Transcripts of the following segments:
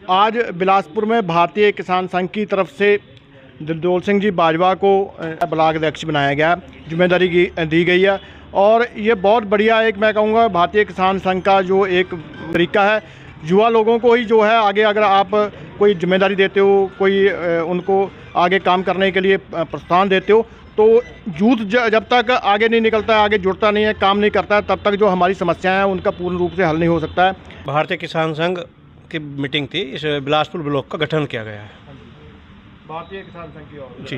आज बिलासपुर में भारतीय किसान संघ की तरफ से दिलदौल सिंह जी बाजवा को ब्लॉक अध्यक्ष बनाया गया, जिम्मेदारी दी गई है। और ये बहुत बढ़िया एक मैं कहूँगा भारतीय किसान संघ का जो एक तरीका है, युवा लोगों को ही जो है आगे अगर आप कोई जिम्मेदारी देते हो, कोई उनको आगे काम करने के लिए प्रोत्साहन देते हो, तो यूथ जब तक आगे नहीं निकलता है, आगे जुड़ता नहीं है, काम नहीं करता है, तब तक जो हमारी समस्याएं हैं उनका पूर्ण रूप से हल नहीं हो सकता है। भारतीय किसान संघ की मीटिंग थी, इस बिलासपुर ब्लॉक का गठन किया गया है। भारतीय किसान संघ की ओर जी,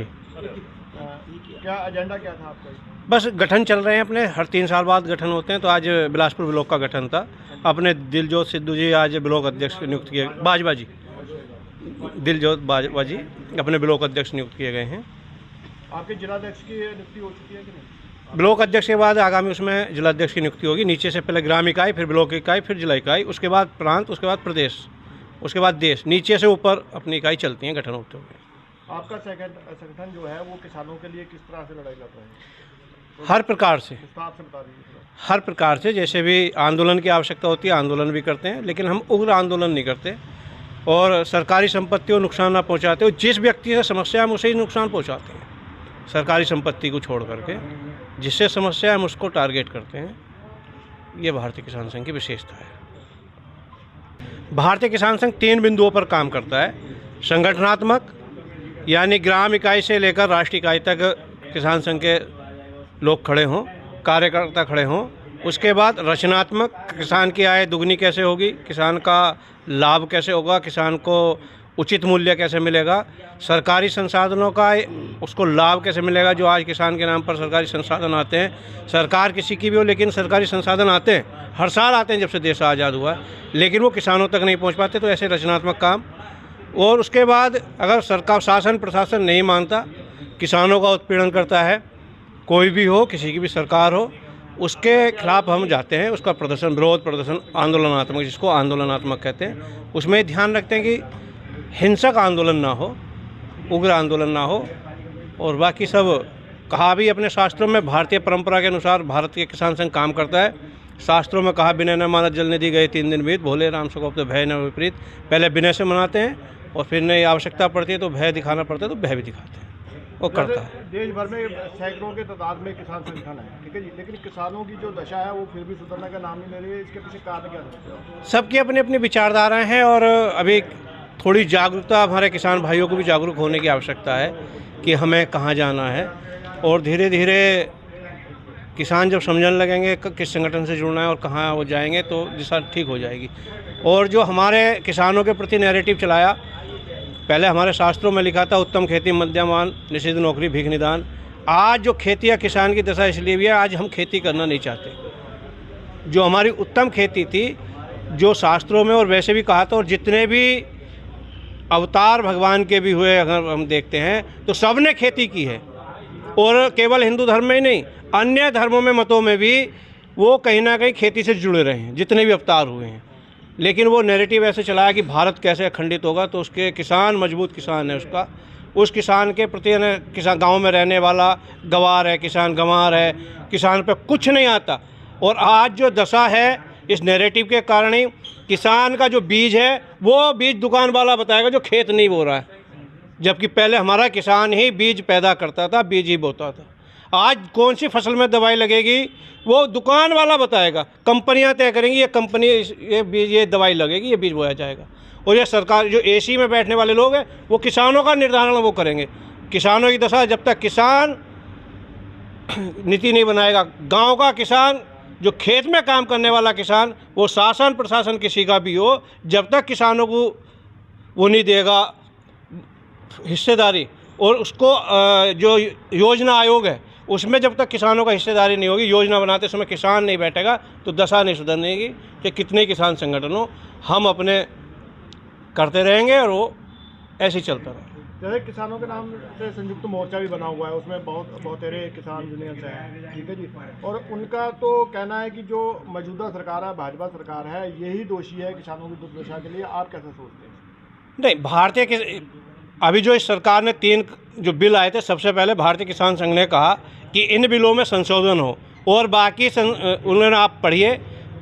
क्या एजेंडा क्या था आपका? बस गठन चल रहे हैं अपने, हर 3 साल बाद गठन होते हैं, तो आज बिलासपुर ब्लॉक का गठन था। अपने दिलजोत सिद्धू जी आज ब्लॉक अध्यक्ष नियुक्त किए, बाजवा जी, दिलजोत बाजवा जी अपने ब्लॉक अध्यक्ष नियुक्त किए गए हैं। आपके जिलाध्यक्ष की नियुक्ति हो चुकी है कि नहीं? ब्लॉक अध्यक्ष के बाद आगामी उसमें जिलाध्यक्ष की नियुक्ति होगी। नीचे से पहले ग्राम इकाई, फिर ब्लॉक इकाई, फिर जिला इकाई, उसके बाद प्रांत, उसके बाद प्रदेश, उसके बाद देश, नीचे से ऊपर अपनी इकाई चलती हैं गठन होते हुए। आपका संगठन जो है वो किसानों के लिए किस तरह से लड़ाई लड़ रहा है? हर प्रकार से, विस्तार से बता दीजिए। हर प्रकार से, जैसे भी आंदोलन की आवश्यकता होती है आंदोलन भी करते हैं, लेकिन हम उग्र आंदोलन नहीं करते और सरकारी संपत्ति को नुकसान ना पहुंचाते हो। जिस व्यक्ति से समस्या हम उसे ही नुकसान पहुंचाते हैं, सरकारी संपत्ति को छोड़ करके जिससे समस्या है हम उसको टारगेट करते हैं। ये भारतीय किसान संघ की विशेषता है। भारतीय किसान संघ 3 बिंदुओं पर काम करता है। संगठनात्मक, यानी ग्राम इकाई से लेकर राष्ट्रीय इकाई तक किसान संघ के लोग खड़े हों, कार्यकर्ता खड़े हों। उसके बाद रचनात्मक, किसान की आय दुगनी कैसे होगी, किसान का लाभ कैसे होगा, किसान को उचित मूल्य कैसे मिलेगा, सरकारी संसाधनों का उसको लाभ कैसे मिलेगा। जो आज किसान के नाम पर सरकारी संसाधन आते हैं, सरकार किसी की भी हो लेकिन सरकारी संसाधन आते हैं, हर साल आते हैं जब से देश आज़ाद हुआ है, लेकिन वो किसानों तक नहीं पहुंच पाते। तो ऐसे रचनात्मक काम। और उसके बाद अगर सरकार, शासन प्रशासन नहीं मानता, किसानों का उत्पीड़न करता है, कोई भी हो, किसी की भी सरकार हो, उसके खिलाफ हम जाते हैं। उसका प्रदर्शन, विरोध प्रदर्शन आंदोलनात्मक, जिसको आंदोलनात्मक कहते हैं, उसमें ध्यान रखते हैं कि हिंसक आंदोलन ना हो, उग्र आंदोलन ना हो। और बाकी सब कहा भी अपने शास्त्रों में, भारतीय परंपरा के अनुसार भारतीय किसान संघ काम करता है। शास्त्रों में कहा, विनय न मानत जल निधि गए 3 दिन बीत, भोले राम सकोप तो भय न विपरीत। पहले विनय से मनाते हैं और फिर नहीं आवश्यकता पड़ती है तो भय दिखाना पड़ता है तो भय भी दिखाते हैं, वो करता है। देश भर में सैकड़ों के तादाद में किसान संगठन है, ठीक है जी, लेकिन किसानों की जो दशा है वो फिर भी सुधरने का नाम नहीं ले रही है। इसके पीछे कारण क्या है? सबकी अपनी अपनी विचारधाराएं हैं और अभी थोड़ी जागरूकता, हमारे किसान भाइयों को भी जागरूक होने की आवश्यकता है कि हमें कहाँ जाना है। और धीरे धीरे किसान जब समझने लगेंगे किस संगठन से जुड़ना है और कहाँ वो जाएंगे, तो दिशा ठीक हो जाएगी। और जो हमारे किसानों के प्रति नैरेटिव चलाया, पहले हमारे शास्त्रों में लिखा था उत्तम खेती मध्यमान निषिद्ध नौकरी भीख निदान। आज जो खेती या किसान की दशा इसलिए भी है, आज हम खेती करना नहीं चाहते। जो हमारी उत्तम खेती थी, जो शास्त्रों में और वैसे भी कहा था, और जितने भी अवतार भगवान के भी हुए अगर हम देखते हैं तो सब ने खेती की है। और केवल हिंदू धर्म में ही नहीं, अन्य धर्मों में, मतों में भी वो कहीं ना कहीं खेती से जुड़े रहे हैं, जितने भी अवतार हुए हैं। लेकिन वो नैरेटिव ऐसे चलाया कि भारत कैसे अखंडित होगा, तो उसके किसान मजबूत किसान है, उसका उस किसान के प्रति, किसान गाँव में रहने वाला गंवार है, किसान गंवार है, किसान पे कुछ नहीं आता। और आज जो दशा है इस नैरेटिव के कारण ही, किसान का जो बीज है वो बीज दुकान वाला बताएगा जो खेत नहीं बो रहा है, जबकि पहले हमारा किसान ही बीज पैदा करता था, बीज ही बोता था। आज कौन सी फसल में दवाई लगेगी वो दुकान वाला बताएगा, कंपनियां तय करेंगी ये कंपनी ये बीज, ये दवाई लगेगी, ये बीज बोया जाएगा। और ये सरकार, जो एसी में बैठने वाले लोग हैं, वो किसानों का निर्धारण वो करेंगे। किसानों की दशा, जब तक किसान नीति नहीं बनाएगा, गाँव का किसान, जो खेत में काम करने वाला किसान, वो शासन प्रशासन किसी का भी हो, जब तक किसानों को वो नहीं देगा हिस्सेदारी, और उसको जो योजना आयोग है उसमें जब तक किसानों का हिस्सेदारी नहीं होगी, योजना बनाते समय किसान नहीं बैठेगा, तो दशा नहीं सुधरने की। कि कितने किसान संगठन हो, हम अपने करते रहेंगे और वो ऐसे ही चलता रहेगा। जैसे किसानों के नाम से संयुक्त मोर्चा भी बना हुआ है, उसमें बहुत सारे किसान यूनियंस हैं, ठीक है जी, और उनका तो कहना है कि जो मौजूदा सरकार है, भाजपा सरकार है, यही दोषी है किसानों की दुर्दशा के लिए। आप कैसे सोचते हैं? नहीं, भारतीय अभी जो इस सरकार ने 3 जो बिल आए थे, सबसे पहले भारतीय किसान संघ ने कहा कि इन बिलों में संशोधन हो, और बाकी उन्होंने, आप पढ़िए,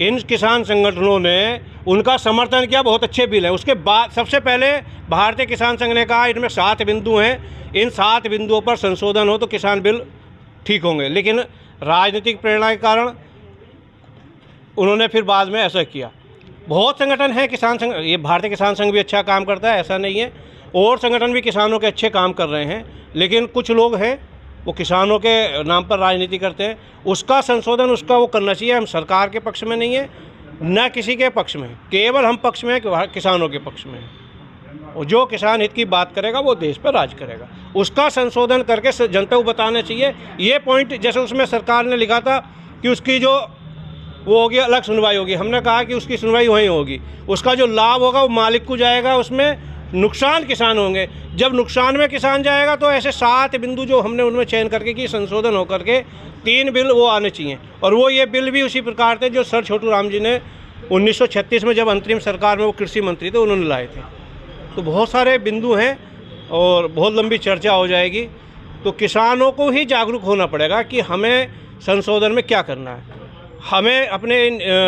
इन किसान संगठनों ने उनका समर्थन किया, बहुत अच्छे बिल हैं। उसके बाद सबसे पहले भारतीय किसान संघ ने कहा इनमें 7 बिंदु हैं, इन 7 बिंदुओं पर संशोधन हो तो किसान बिल ठीक होंगे, लेकिन राजनीतिक प्रेरणा के कारण उन्होंने फिर बाद में ऐसा किया। बहुत संगठन हैं किसान संघ, ये भारतीय किसान संघ भी अच्छा काम करता है, ऐसा नहीं है, और संगठन भी किसानों के अच्छे काम कर रहे हैं, लेकिन कुछ लोग हैं वो किसानों के नाम पर राजनीति करते हैं। उसका संशोधन उसका वो करना चाहिए। हम सरकार के पक्ष में नहीं है, न किसी के पक्ष में, केवल हम पक्ष में हैं, किसानों के पक्ष में हैं। और जो किसान हित की बात करेगा वो देश पर राज करेगा। उसका संशोधन करके जनता को बताना चाहिए। ये पॉइंट जैसे उसमें सरकार ने लिखा था कि उसकी जो वो होगी अलग सुनवाई होगी, हमने कहा कि उसकी सुनवाई वहीं होगी, उसका जो लाभ होगा वो मालिक को जाएगा, उसमें नुकसान किसान होंगे। जब नुकसान में किसान जाएगा तो ऐसे 7 बिंदु जो हमने उनमें चयन करके कि संशोधन होकर के 3 बिल वो आने चाहिए। और वो ये बिल भी उसी प्रकार थे जो सर छोटू राम जी ने 1936 में जब अंतरिम सरकार में वो कृषि मंत्री थे उन्होंने लाए थे। तो बहुत सारे बिंदु हैं और बहुत लंबी चर्चा हो जाएगी। तो किसानों को ही जागरूक होना पड़ेगा कि हमें संशोधन में क्या करना है। हमें अपने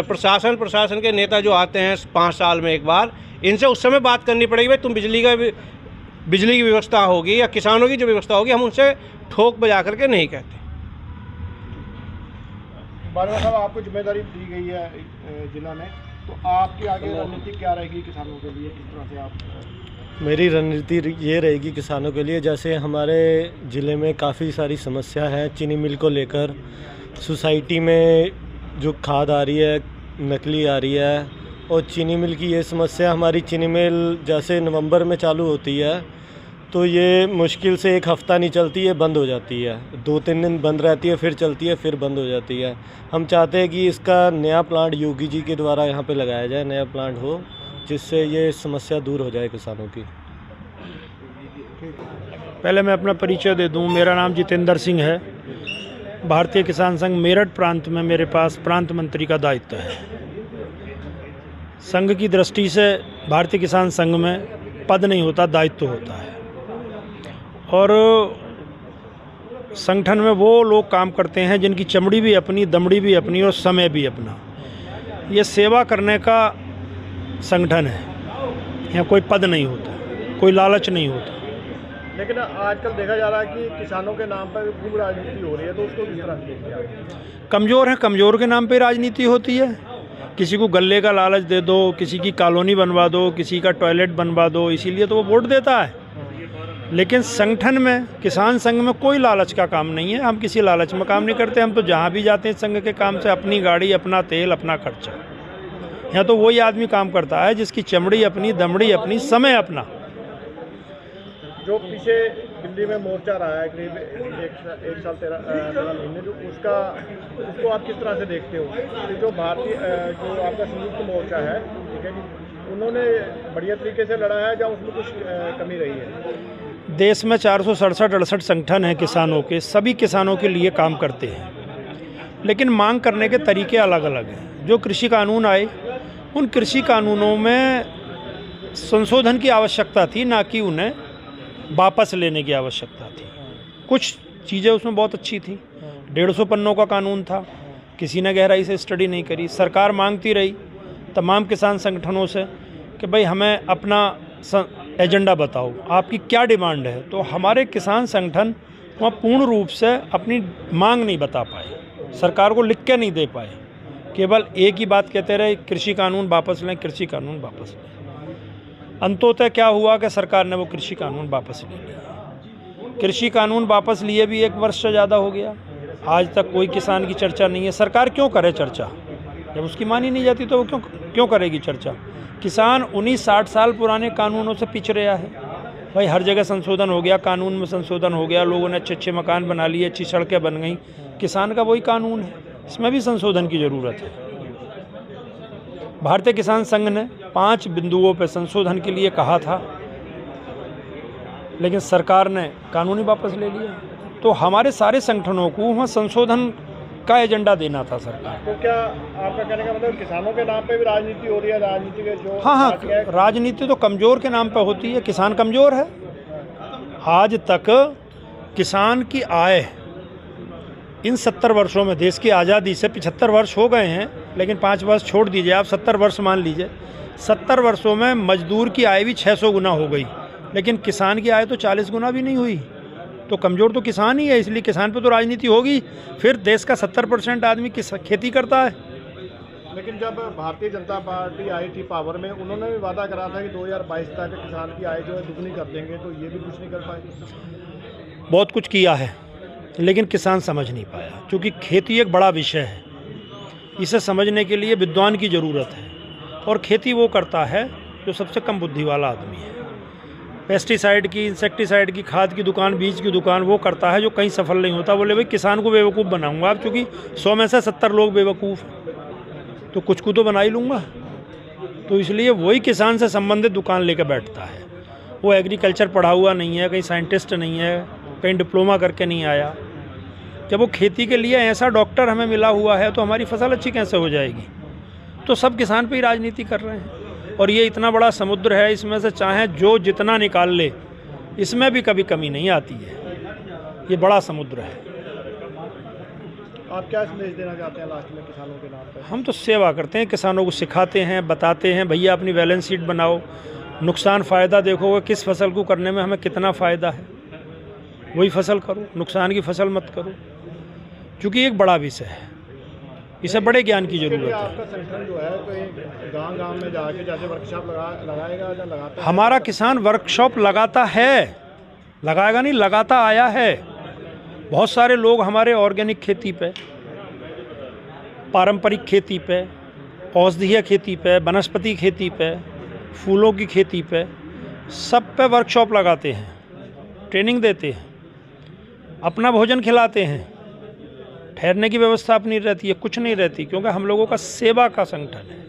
प्रशासन के नेता जो आते हैं 5 साल में एक बार, इनसे उस समय बात करनी पड़ेगी, भाई तुम बिजली की व्यवस्था होगी या किसानों की जो व्यवस्था होगी, हम उनसे ठोक बजा करके नहीं कहते। बाजवा साहब, आपको जिम्मेदारी दी गई है जिला में, तो आपकी आगे रणनीति क्या रहेगी किसानों के लिए, किस तरह से आप? मेरी रणनीति ये रहेगी किसानों के लिए, जैसे हमारे ज़िले में काफ़ी सारी समस्या है चीनी मिल को लेकर। सोसाइटी में जो खाद आ रही है नकली आ रही है, और चीनी मिल की ये समस्या, हमारी चीनी मिल जैसे नवंबर में चालू होती है तो ये मुश्किल से 1 हफ़्ता नहीं चलती है, बंद हो जाती है, 2-3 दिन बंद रहती है, फिर चलती है, फिर बंद हो जाती है। हम चाहते हैं कि इसका नया प्लांट योगी जी के द्वारा यहाँ पे लगाया जाए, नया प्लांट हो जिससे ये समस्या दूर हो जाए किसानों की। पहले मैं अपना परिचय दे दूं। मेरा नाम जितेंद्र सिंह है। भारतीय किसान संघ मेरठ प्रांत में मेरे पास प्रांत मंत्री का दायित्व है। संघ की दृष्टि से भारतीय किसान संघ में पद नहीं होता, दायित्व होता है। और संगठन में वो लोग काम करते हैं जिनकी चमड़ी भी अपनी, दमड़ी भी अपनी और समय भी अपना। ये सेवा करने का संगठन है, यहाँ कोई पद नहीं होता, कोई लालच नहीं होता। लेकिन आजकल देखा जा रहा है कि किसानों के नाम पर खूब राजनीति हो रही है, तो उसको किस तरह से देखते हैं? कमज़ोर है, कमज़ोर के नाम पे राजनीति होती है। किसी को गल्ले का लालच दे दो, किसी की कॉलोनी बनवा दो, किसी का टॉयलेट बनवा दो, इसीलिए तो वो वोट देता है। लेकिन संगठन में, किसान संघ में कोई लालच का काम नहीं है। हम किसी लालच में काम नहीं करते। हम तो जहाँ भी जाते हैं संघ के काम से अपनी गाड़ी, अपना तेल, अपना खर्चा। यहाँ तो वही आदमी काम करता है जिसकी चमड़ी अपनी, दमड़ी अपनी, समय अपना। जो पीछे दिल्ली में मोर्चा रहा है करीब 1 साल 13 महीने, जो उसको आप किस तरह से देखते हो? कि जो आपका संयुक्त मोर्चा है, ठीक है, उन्होंने बढ़िया तरीके से लड़ा है या उसमें कुछ कमी रही है? देश में 467-68 संगठन हैं किसानों के, सभी किसानों के लिए काम करते हैं, लेकिन मांग करने के तरीके अलग अलग हैं। जो कृषि कानून आए, उन कृषि कानूनों में संशोधन की आवश्यकता थी, ना कि उन्हें वापस लेने की आवश्यकता थी। कुछ चीज़ें उसमें बहुत अच्छी थी। 150 पन्नों का कानून था, किसी ने गहराई से स्टडी नहीं करी। सरकार मांगती रही तमाम किसान संगठनों से कि भाई हमें अपना एजेंडा बताओ, आपकी क्या डिमांड है। तो हमारे किसान संगठन वहाँ पूर्ण रूप से अपनी मांग नहीं बता पाए, सरकार को लिख के नहीं दे पाए, केवल एक ही बात कहते रहे, कृषि कानून वापस लें, कृषि कानून वापस लें। अंततः क्या हुआ कि सरकार ने वो कृषि कानून वापस ले लिया। कृषि कानून वापस लिए भी 1 वर्ष से ज़्यादा हो गया, आज तक कोई किसान की चर्चा नहीं है। सरकार क्यों करे चर्चा? जब उसकी मानी नहीं जाती तो वो क्यों करेगी चर्चा? किसान 19-60 साल पुराने कानूनों से पिछ रहा है। भाई हर जगह संशोधन हो गया, कानून में संशोधन हो गया, लोगों ने अच्छे मकान बना लिए, अच्छी सड़कें बन गई। किसान का वही कानून है, इसमें भी संशोधन की ज़रूरत है। भारतीय किसान संघ ने 5 बिंदुओं पर संशोधन के लिए कहा था, लेकिन सरकार ने कानून ही वापस ले लिया। तो हमारे सारे संगठनों को वहाँ संशोधन का एजेंडा देना था सरकार। तो क्या आपका कहने का मतलब किसानों के नाम पे भी राजनीति हो रही है? राजनीति के जो हाँ, राजनीति तो कमज़ोर के नाम पे होती है। किसान कमज़ोर है। आज तक किसान की आय इन 70 वर्षों में, देश की आज़ादी से 75 वर्ष हो गए हैं, लेकिन 5 वर्ष छोड़ दीजिए, आप 70 वर्ष मान लीजिए। 70 वर्षों में मजदूर की आय भी 600 गुना हो गई, लेकिन किसान की आय तो 40 गुना भी नहीं हुई। तो कमज़ोर तो किसान ही है, इसलिए किसान पे तो राजनीति होगी। फिर देश का 70% आदमी खेती करता है। लेकिन जब भारतीय जनता पार्टी आई थी पावर में, उन्होंने भी वादा करा था कि 2022 तक किसान की आय जो है दुगनी कर देंगे, तो ये भी कुछ नहीं कर पाए। बहुत कुछ किया है, लेकिन किसान समझ नहीं पाया, क्योंकि खेती एक बड़ा विषय है। इसे समझने के लिए विद्वान की ज़रूरत है, और खेती वो करता है जो सबसे कम बुद्धि वाला आदमी है। पेस्टिसाइड की, इंसेक्टिसाइड की, खाद की दुकान, बीज की दुकान वो करता है जो कहीं सफल नहीं होता। बोले भाई किसान को बेवकूफ़ बनाऊंगा आप, क्योंकि 100 में से 70 लोग बेवकूफ़, तो कुछ को तो बना ही लूँगा। तो इसलिए वही किसान से संबंधित दुकान लेकर बैठता है। वो एग्रीकल्चर पढ़ा हुआ नहीं है, कहीं साइंटिस्ट नहीं है, कहीं डिप्लोमा करके नहीं आया। जब वो खेती के लिए ऐसा डॉक्टर हमें मिला हुआ है, तो हमारी फसल अच्छी कैसे हो जाएगी। तो सब किसान पे ही राजनीति कर रहे हैं, और ये इतना बड़ा समुद्र है, इसमें से चाहे जो जितना निकाल ले, इसमें भी कभी कमी नहीं आती है। ये बड़ा समुद्र है। आप क्या संदेश देना चाहते हैं लास्ट में किसानों के नाम पर? हम तो सेवा करते हैं, किसानों को सिखाते हैं, बताते हैं भैया अपनी बैलेंस शीट बनाओ, नुकसान फ़ायदा देखोगे, किस फसल को करने में हमें कितना फ़ायदा है, वही फसल करो, नुकसान की फसल मत करो, क्योंकि एक बड़ा विषय है, इसे बड़े ज्ञान की ज़रूरत है। आपका संगठन जो है कोई गांव-गांव में जाके जैसे वर्कशॉप लगाएगा या लगाता है? हमारा किसान वर्कशॉप लगाता है, लगाएगा नहीं, लगाता आया है। बहुत सारे लोग हमारे ऑर्गेनिक खेती पे, पारंपरिक खेती पे, औषधीय खेती पे, वनस्पति खेती पे, फूलों की खेती पे, सब पे वर्कशॉप लगाते हैं, ट्रेनिंग देते हैं, अपना भोजन खिलाते हैं। ठहरने की व्यवस्था अपनी रहती है, कुछ नहीं रहती, क्योंकि हम लोगों का सेवा का संगठन है।